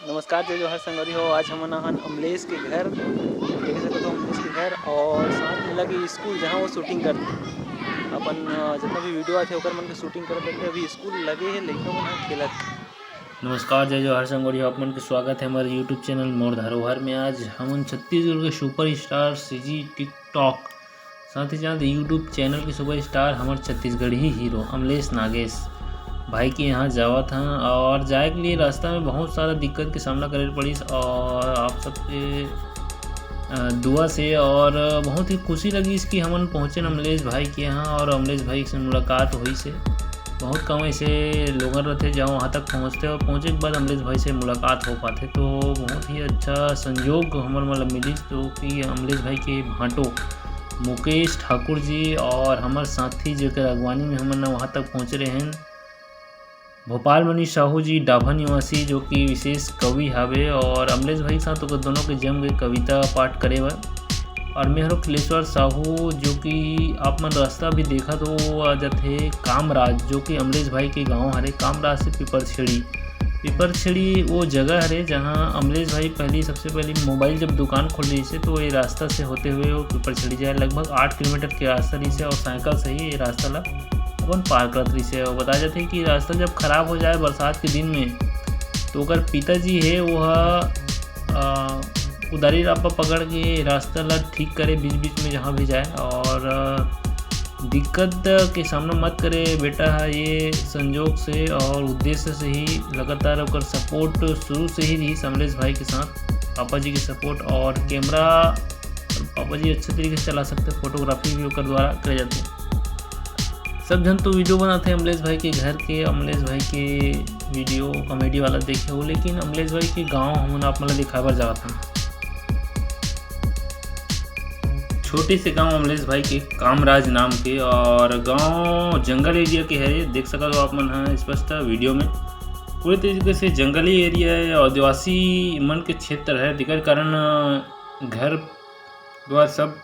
नमस्कार जय जोहार संगवारी हो। आज हमन आहन अमलेश के घर देख सकत हो। अमलेश के घर और साथ में लगे स्कूल जहाँ वो शूटिंग करते अपन जितना भी वीडियो आते ओकर मन के शूटिंग करते थे। अभी स्कूल लगे है, लइका मन ह खेलत। नमस्कार जय जोहार संगवारी हो। आप मन के स्वागत है हमारे यूट्यूब चैनल मोर धरोहर में। आज हमन छत्तीसगढ़ के सुपर स्टार सीजी टिकटॉक साथ ही साथ यूट्यूब चैनल के सुपर स्टार हमारे छत्तीसगढ़ी हीरो अमलेश नागेश भाई के यहाँ जावत हैं। और जाए के लिए रास्ता में बहुत सारा दिक्कत के सामना करे पड़ी और आप सबके दुआ से और बहुत ही खुशी लगी इसकी हमन पहुँचे अमलेश भाई के यहाँ और अमलेश भाई से मुलाकात हुई से बहुत कम ऐसे लोग रहते जहाँ वहाँ तक पहुँचते और पहुँचे के बाद अमलेश भाई से मुलाकात हो पाते तो बहुत ही अच्छा संजोग हमारे मतलब मिली। तो कि अमलेश भाई के भांटो मुकेश ठाकुर जी और हमारे साथी जो के अगवानी में हमन वहाँ तक पहुँचे रहे हैं भोपाल मनी साहू जी डाभा निवासी जो कि विशेष कवि हावे और अमलेश भाई के साथ तो दोनों के जम गए कविता पाठ करे बर। और मेहरो खिलेश्वर साहू जो कि आप मन रास्ता भी देखा तो आ जाते कामराज जो कि अमलेश भाई के गांव हरे। कामराज से पिपरछड़ी वो जगह हरे जहां अमलेश भाई सबसे पहले मोबाइल जब दुकान खोल रही से तो ये रास्ता से होते हुए वो पिपरछड़ी जाए लगभग 8 किलोमीटर के रास्ता रही से और साइकिल से ही ये रास्ता ला अपन पार करत रही से। और बताया जाते कि रास्ता जब खराब हो जाए बरसात के दिन में तो अगर पिताजी है वह उधारी रापा पकड़ के रास्ता ला ठीक करे बीच बीच में जहाँ भी जाए और दिक्कत के सामना मत करे बेटा। ये संजोग से और उद्देश्य से ही लगातार और सपोर्ट शुरू से ही रही अमलेश भाई के साथ पापा जी की सपोर्ट और कैमरा पापा जी अच्छे तरीके से चला सकते फोटोग्राफी भी उनके द्वारा करे जाते। सब जन तो वीडियो बनाते हैं अमलेश भाई के घर के अमलेश भाई के वीडियो कॉमेडी वाला देखे हो लेकिन अमलेश भाई के गांव हम आप मतलब दिखावर जाते हैं। छोटे से गांव अमलेश भाई के कामराज नाम के और गांव जंगल एरिया के है देख सका तो आप मन है स्पष्ट वीडियो में पूरी तरीके से जंगली एरिया है आदिवासी मन के क्षेत्र है दिक्कत कारण घर द्वार सब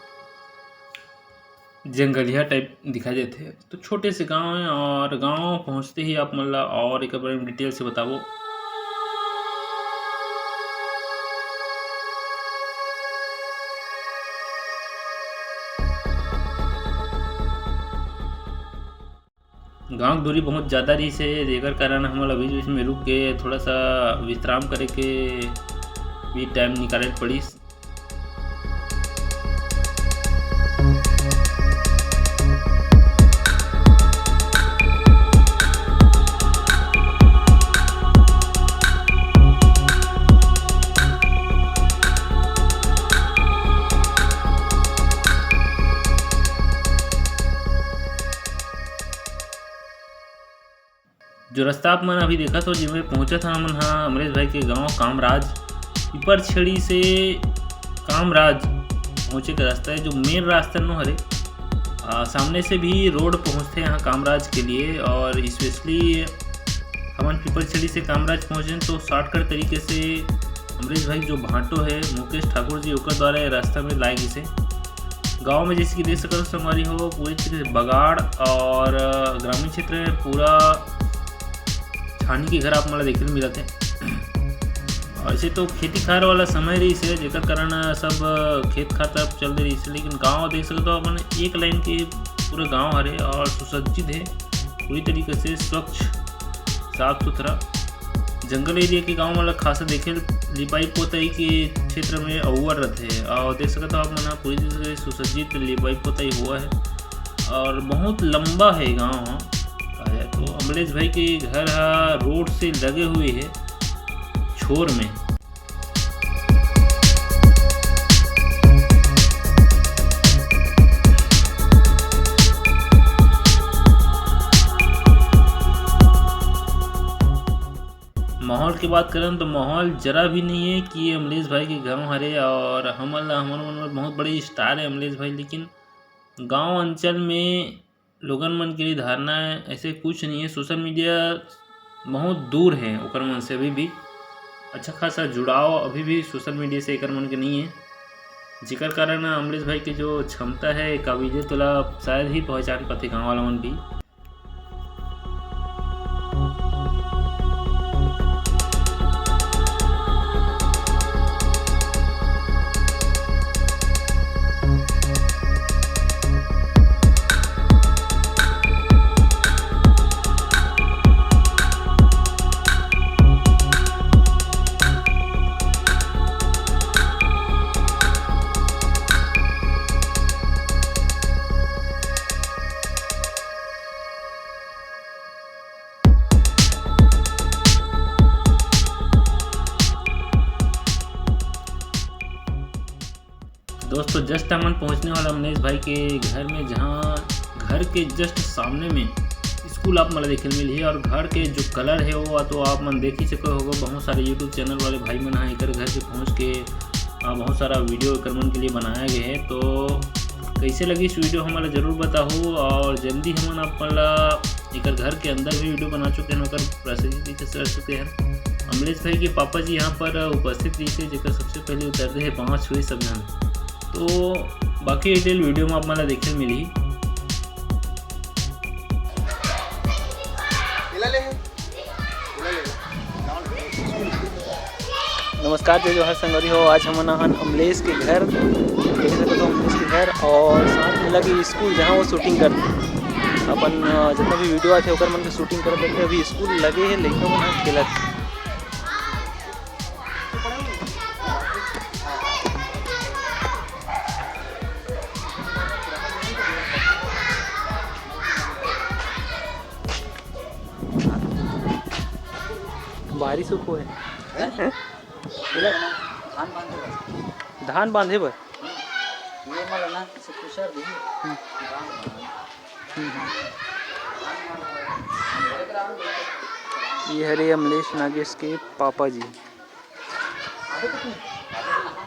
जंगलिया टाइप दिखाई देते हैं। तो छोटे से गांव है और गांव पहुंचते ही आप मतलब और एक बार डिटेल से बताओ। गांव की दूरी बहुत ज़्यादा रही से जेकर कारण हम लोग बीच बीच में रुक के थोड़ा सा विश्राम करे के भी टाइम निकाले पड़ी। जो रास्ता आप मन अभी देखा तो जिसमें पहुंचा था हमन हाँ अमलेश भाई के गांव कामराज पिपरछड़ी से कामराज पहुंचे का रास्ता है जो मेन रास्ता न हरे। सामने से भी रोड पहुंचते हैं यहाँ कामराज के लिए और स्पेशली हमन पिपरछड़ी से कामराज पहुँचे तो शॉर्टकट तरीके से अमलेश भाई जो भांटो है मुकेश ठाकुर जी ओकर द्वारा रास्ता में लाए गए गाँव में जैसे कि देख सकते संगवारी हो पूरी तरीके से बगाड़ और ग्रामीण क्षेत्र में पूरा छानी के घर आप मतलब देखने को मिलते हैं। ऐसे तो खेती खार वाला समय रही से जेकर कारण सब खेत खार तब चल रही से लेकिन गांव देख सकते हो अपन एक लाइन के पूरे गांव हरे और सुसज्जित है पूरी तरीके से स्वच्छ साफ सुथरा जंगल एरिया के गांव मतलब खासा देखे लिपाई पोताई के क्षेत्र में अव्वल रहते हैं और देख सकते हो आप मन पूरी तरीके से सुसज्जित लिपाई पोताई हुआ है और बहुत लंबा है गाँव। तो अमलेश भाई के घर रोड से लगे हुए है छोर में। माहौल की बात करें तो माहौल जरा भी नहीं है कि ये अमलेश भाई के गांव हरे और हमारे बहुत बड़े स्टार है अमलेश भाई लेकिन गांव अंचल में लोगन मन के लिए धारणा ऐसे कुछ नहीं है। सोशल मीडिया बहुत दूर है ओकर मन से अभी भी अच्छा खासा जुड़ाव अभी भी सोशल मीडिया से एकर मन के नहीं है जिकर कारण अमलेश भाई की जो क्षमता है काबिलियत वाला शायद ही पहचान पाते गाँव वाला मन भी। जस्ट हमन पहुंचने वाला अमलेश भाई के घर में, जहां घर के जस्ट सामने में स्कूल आप मन देखे मिली। और घर के जो कलर है वो तो आप मन देख ही सको होगा। बहुत सारे यूट्यूब चैनल वाले भाई मन एक घर के पहुँच के बहुत सारा वीडियो एकर मन के लिए बनाया गया है। तो कैसे लगी इस वीडियो हमारा ज़रूर बताओ। और जल्दी हमन आप एक घर के अंदर भी वीडियो बना चुके हैं, प्रसिद्ध कर चुके हैं। अमलेश भाई के पापा जी यहाँ पर उपस्थित रही थे, जेकर सबसे पहले उतरते हैं 5 हुए सब जन। तो बाकी डिटेल वीडियो में आप मला देखे मिली। नमस्कार जो हर संगरी हो, आज हम अमलेश के घर देख सकते हो, अमलेश के घर और साथ में लगे स्कूल जहाँ वो शूटिंग करते। अपन जितना भी वीडियो आते ओकर मन के शूटिंग करते थे। अभी स्कूल लगे है, लड़का मन खेलत। बारिश हो है धान बांधे बर ये हरे अमलेश नागेश के पापा जी।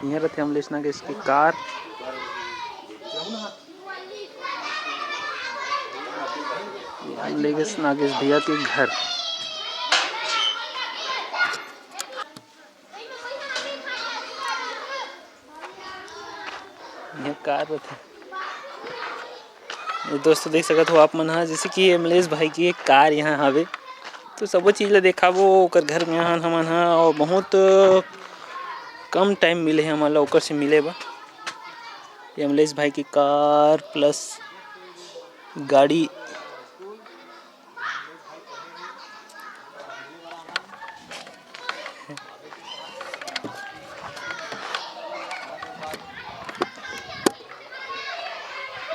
यहाँ रहते अमलेश नागेश की कार। अमलेश नागेश भैया के घर। यह कार रहते दोस्तों देख सकते हो आप मन, जैसे कि अमलेश भाई की एक कार यहाँ हवे। तो सब चीज़ ला देखा वो ओकर घर में हमन और बहुत कम टाइम मिले हैं हमारा ओकर से मिले बा। ये अमलेश भाई की कार प्लस गाड़ी।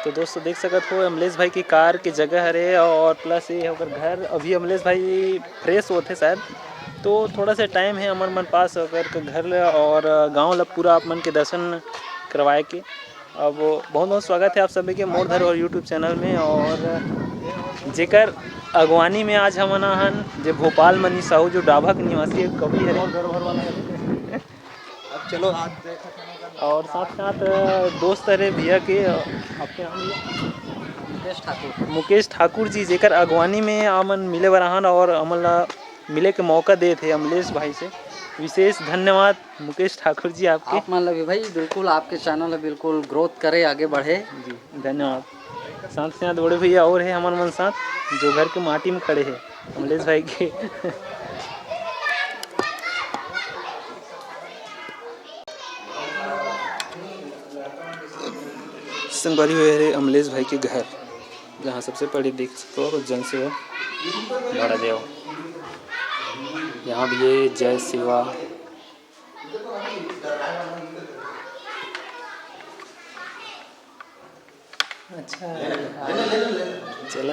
तो दोस्तों देख सकते हो अमलेश भाई की कार की जगह हरे और प्लस ये होकर घर। अभी अमलेश भाई फ्रेश होते शायद, तो थोड़ा सा टाइम है अमन मन पास होकर के घर और गांव ला पूरा आप मन के दर्शन करवाए के। अब बहुत बहुत स्वागत है आप सभी के मोर धर और यूट्यूब चैनल में। और जेकर अगवानी में आज हम हन जे भोपाल मनी साहू जो डाभा के निवासी कवि हरे। अब चलो और साथ साथ दोस्त रहे भैया के आपके मुकेश ठाकुर जी, जेकर अगवानी में आमन मिले बरहन और अमन मिले के मौका दे थे अमलेश भाई से। विशेष धन्यवाद मुकेश ठाकुर जी आपके। आप मान लगे भाई बिल्कुल आपके चैनल बिल्कुल ग्रोथ करे, आगे बढ़े जी, धन्यवाद। साथ साथ बड़े भैया और है हमारे मन साथ जो घर के माटी में खड़े हैं अमलेश भाई के। संगवारी हुए है अमलेश भाई के घर, जहाँ सबसे पहले देख सकते हो जन सेवा बड़ा देव। यहाँ भी ये जय सेवा। अच्छा चल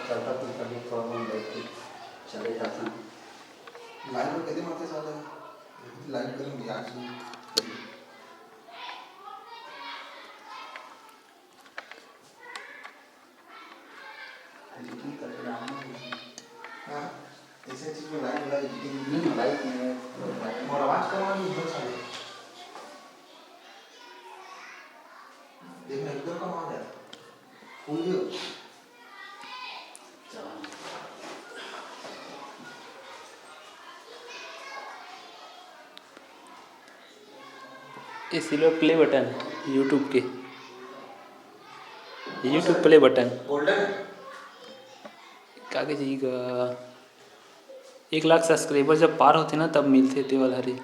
चलता तो कभी प्रॉब्लम रहती चले जाता लाइन में कदम आते साले लाइन करेंगे आज एडिटिंग कर रहा हूं। हां ऐसे चीज में लाइन वाला एडिटिंग नहीं लाइक में और आवाज करवानी बहुत सारे देखना एकदम कम आ गया फूल ये सिल्वर प्ले बटन है यूट्यूब के, यूट्यूब प्ले बटन गोल्डन कागज 1 लाख सब्सक्राइबर जब पार होते ना तब मिलते थे वाला हरे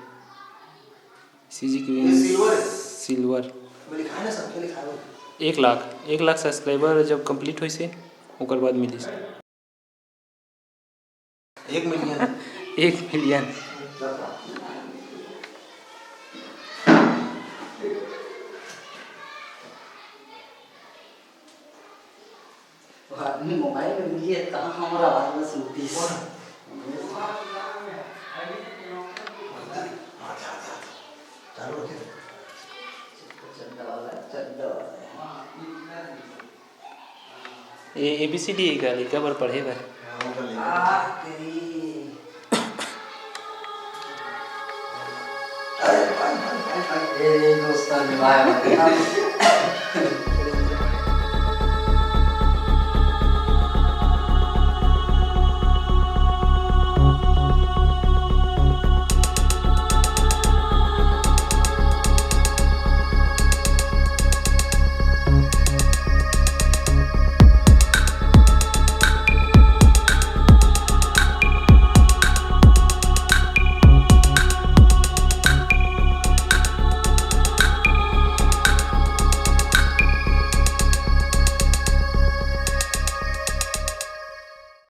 सीजी की सिल्वर में लिखा है ना सबके लिखा है 1 लाख सब्सक्राइबर जब कंप्लीट हुई से ओकर बाद मिली 1 मिलियन 1 मिलियन। आदमी मोबाइल ये ABCD है का लिखा पर पढ़े बा अरे दोस्त